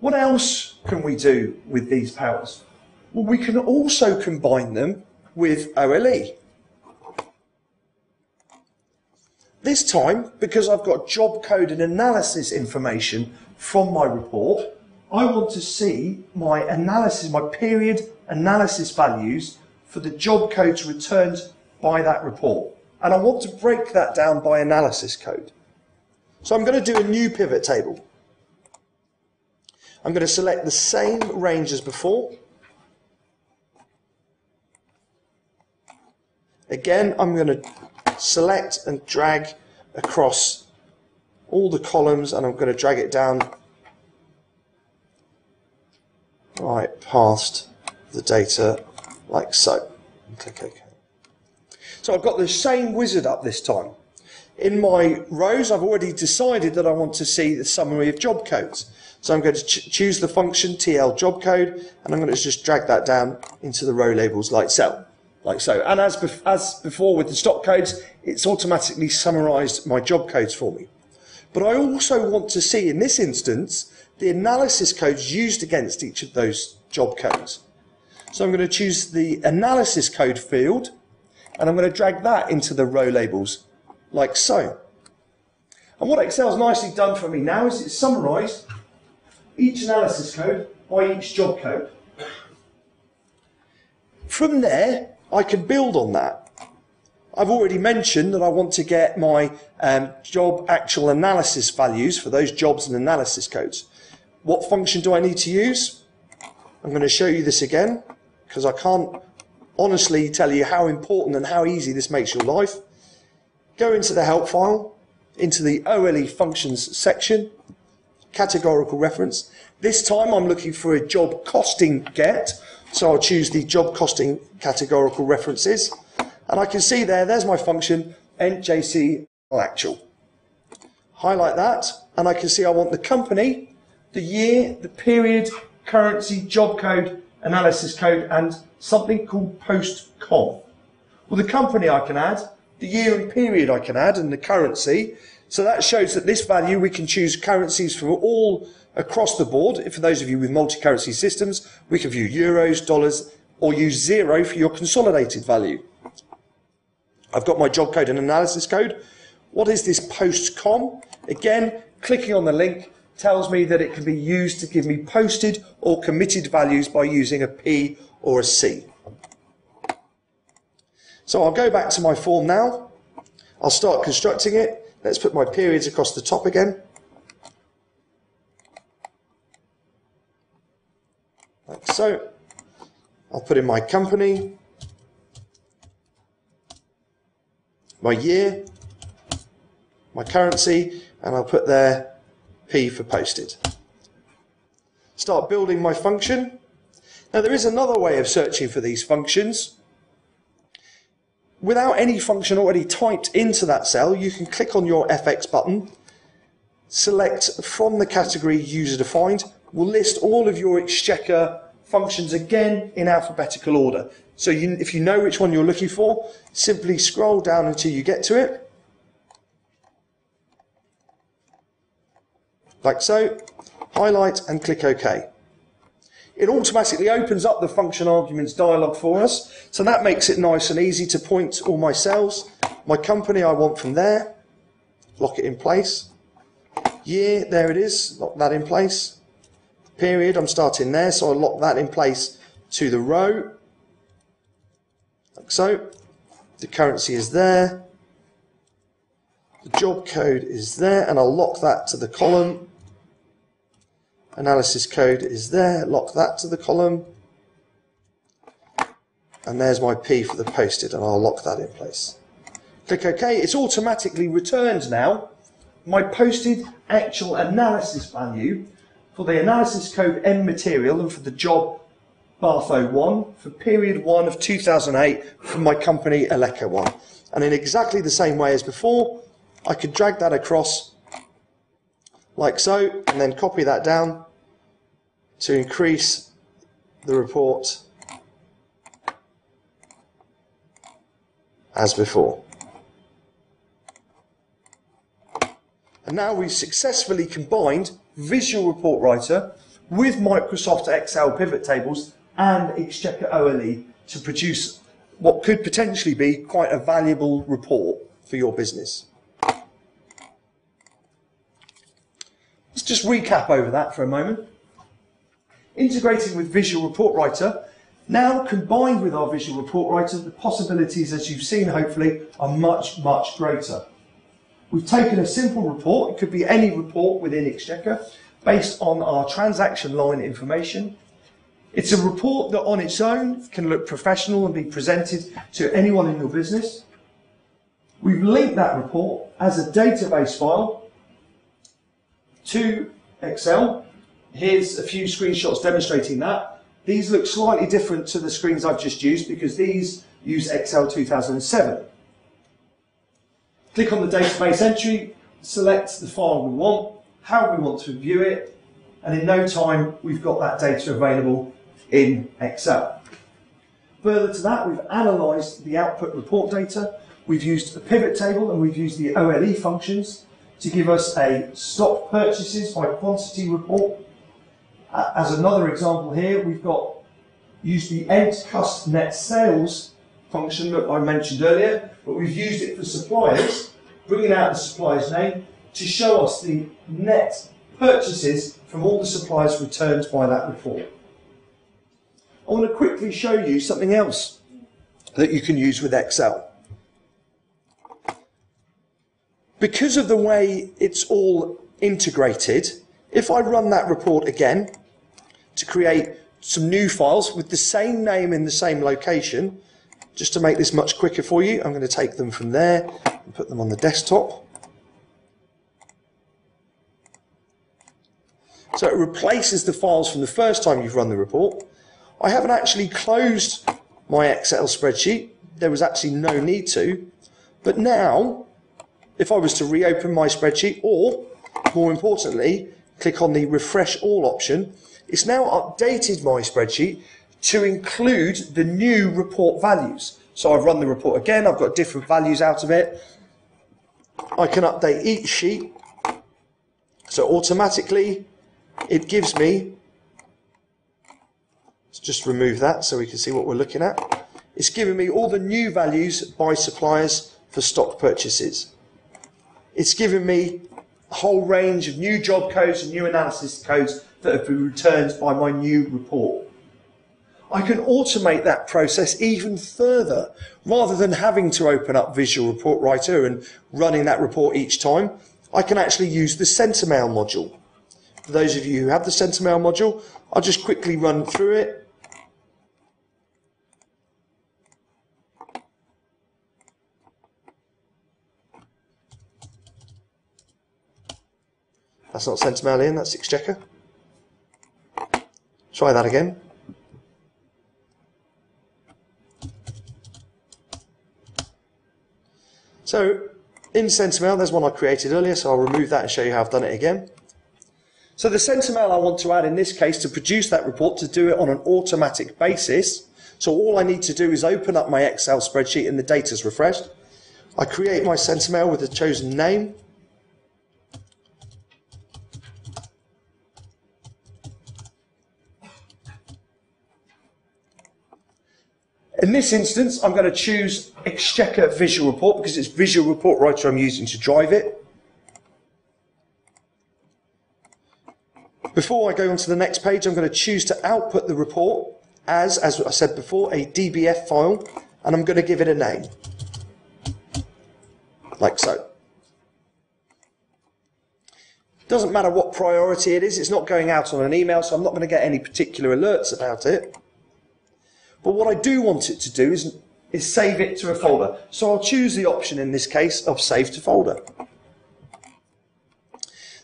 What else can we do with these powers? Well, we can also combine them with OLE. This time, because I've got job code and analysis information from my report, I want to see my analysis, my period analysis values for the job codes returned by that report. And I want to break that down by analysis code. So I'm going to do a new pivot table. I'm going to select the same range as before. Again, I'm going to select and drag across all the columns, and I'm going to drag it down right past the data like so. And click OK. So I've got the same wizard up this time. In my rows, I've already decided that I want to see the summary of job codes. So I'm going to choose the function TL job code, and I'm going to just drag that down into the row labels like so. And as before with the stock codes, it's automatically summarised my job codes for me. But I also want to see, in this instance, the analysis codes used against each of those job codes. So I'm going to choose the analysis code field, and I'm going to drag that into the row labels like so. And what Excel's nicely done for me now is it's summarised each analysis code by each job code. From there, I can build on that. I've already mentioned that I want to get my job actual analysis values for those jobs and analysis codes. What function do I need to use? I'm going to show you this again, because I can't honestly tell you how important and how easy this makes your life. Go into the help file, into the OLE functions section, categorical reference. This time I'm looking for a job costing get, so I'll choose the job costing categorical references, and I can see there's my function NJC actual. Highlight that, and I can see I want the company, the year, the period, currency, job code, analysis code, and something called post-com. Well, the company I can add, the year and period I can add, and the currency. So that shows that this value, we can choose currencies for all across the board. For those of you with multi-currency systems, we can view euros, dollars, or use 0 for your consolidated value. I've got my job code and analysis code. What is this post-com? Again, clicking on the link tells me that it can be used to give me posted or committed values by using a P or a C. So I'll go back to my form now. I'll start constructing it. Let's put my periods across the top again. Like so. I'll put in my company, my year, my currency, and I'll put there P for posted. Start building my function. Now there is another way of searching for these functions. Without any function already typed into that cell, you can click on your FX button, select from the category user defined, will list all of your Exchequer functions again in alphabetical order. So if you know which one you're looking for, simply scroll down until you get to it. Like so, highlight and click OK. It automatically opens up the function arguments dialog for us, so that makes it nice and easy to point all my cells. My company I want from there, lock it in place. Year, there it is, lock that in place. Period, I'm starting there, so I'll lock that in place to the row, like so. The currency is there. The job code is there, and I'll lock that to the column. Analysis code is there, lock that to the column. And there's my P for the posted, and I'll lock that in place. Click OK. It's automatically returned now my posted actual analysis value for the analysis code M material and for the job Bartho 1 for period 1 of 2008 from my company Eleca 1. And in exactly the same way as before, I could drag that across like so, and then copy that down to increase the report as before. And now we've successfully combined Visual Report Writer with Microsoft Excel pivot tables and Exchequer OLE to produce what could potentially be quite a valuable report for your business. Let's just recap over that for a moment. Integrating with Visual Report Writer, now combined with our Visual Report Writer, the possibilities, as you've seen hopefully, are much, much greater. We've taken a simple report, it could be any report within Exchequer, based on our transaction line information. It's a report that on its own can look professional and be presented to anyone in your business. We've linked that report as a database file to Excel. Here's a few screenshots demonstrating that. These look slightly different to the screens I've just used because these use Excel 2007. Click on the database entry, select the file we want, how we want to view it, and in no time we've got that data available in Excel. Further to that, we've analysed the output report data, we've used a pivot table and we've used the OLE functions to give us a stock purchases by quantity report. As another example here, we've used the end cost net sales function that I mentioned earlier, but we've used it for suppliers, bringing out the supplier's name to show us the net purchases from all the suppliers returned by that report. I want to quickly show you something else that you can use with Excel. Because of the way it's all integrated, if I run that report again to create some new files with the same name in the same location, just to make this much quicker for you, I'm going to take them from there and put them on the desktop. So it replaces the files from the first time you've run the report. I haven't actually closed my Excel spreadsheet. There was actually no need to. But now, if I was to reopen my spreadsheet, or more importantly, click on the refresh all option, it's now updated my spreadsheet to include the new report values. So I've run the report again, I've got different values out of it. I can update each sheet. So automatically it gives me, let's just remove that so we can see what we're looking at. It's giving me all the new values by suppliers for stock purchases. It's given me a whole range of new job codes and new analysis codes that have been returned by my new report. I can automate that process even further. Rather than having to open up Visual Report Writer and running that report each time, I can actually use the Sentinel module. For those of you who have the Sentinel module, I'll just quickly run through it. That's not Sentinel in, that's Exchequer. Try that again. So in Sentinel, there's one I created earlier, so I'll remove that and show you how I've done it again. So the Sentinel I want to add in this case to produce that report, to do it on an automatic basis. So all I need to do is open up my Excel spreadsheet and the data's refreshed. I create my Sentinel with a chosen name. In this instance, I'm going to choose Exchequer Visual Report because it's Visual Report Writer I'm using to drive it. Before I go on to the next page, I'm going to choose to output the report as I said before, a DBF file, and I'm going to give it a name, like so. Doesn't matter what priority it is, it's not going out on an email, so I'm not going to get any particular alerts about it. But what I do want it to do is save it to a folder. So I'll choose the option in this case of Save to Folder.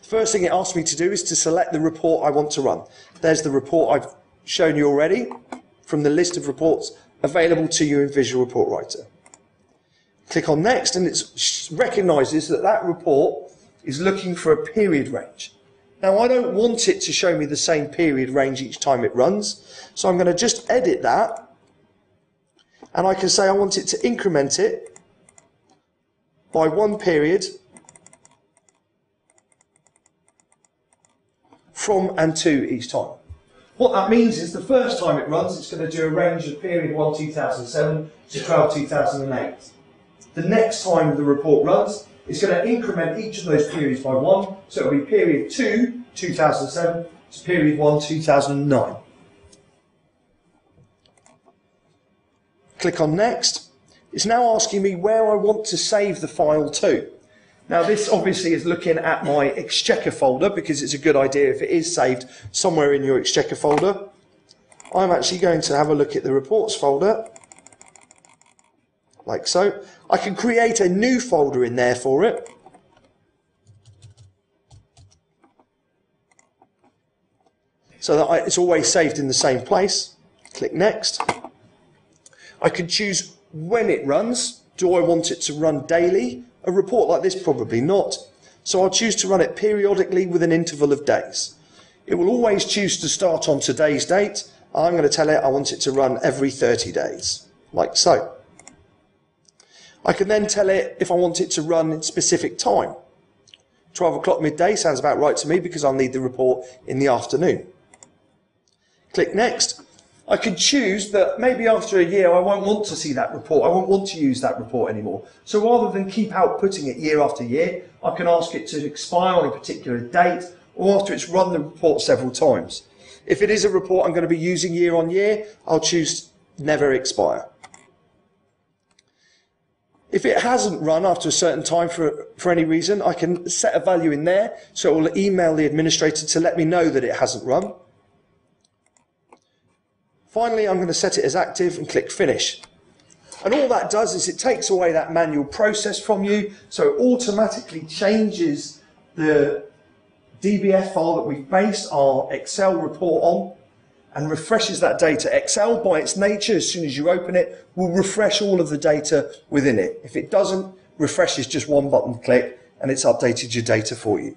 The first thing it asks me to do is to select the report I want to run. There's the report I've shown you already from the list of reports available to you in Visual Report Writer. Click on Next and it recognises that that report is looking for a period range. Now I don't want it to show me the same period range each time it runs, so I'm going to just edit that. And I can say I want it to increment it by one period from and to each time. What that means is the first time it runs, it's going to do a range of period 1 2007 to 12 2008. The next time the report runs, it's going to increment each of those periods by 1, so it'll be period 2 2007 to period 1 2009. Click on Next. It's now asking me where I want to save the file to. Now this obviously is looking at my Exchequer folder, because it's a good idea if it is saved somewhere in your Exchequer folder. I'm actually going to have a look at the reports folder, like so. I can create a new folder in there for it. So that it's always saved in the same place. Click Next. I can choose when it runs. Do I want it to run daily? A report like this, probably not. So I'll choose to run it periodically with an interval of days. It will always choose to start on today's date. I'm going to tell it I want it to run every 30 days, like so. I can then tell it if I want it to run in specific time. 12 o'clock midday sounds about right to me, because I'll need the report in the afternoon. Click Next. I can choose that maybe after a year I won't want to see that report, I won't want to use that report anymore. So rather than keep outputting it year after year, I can ask it to expire on a particular date, or after it's run the report several times. If it is a report I'm going to be using year on year, I'll choose Never Expire. If it hasn't run after a certain time for any reason, I can set a value in there, so it will email the administrator to let me know that it hasn't run. Finally, I'm going to set it as active and click Finish. And all that does is it takes away that manual process from you, so it automatically changes the DBF file that we've based our Excel report on and refreshes that data. Excel, by its nature, as soon as you open it, will refresh all of the data within it. If it doesn't, refresh is just one button click and it's updated your data for you.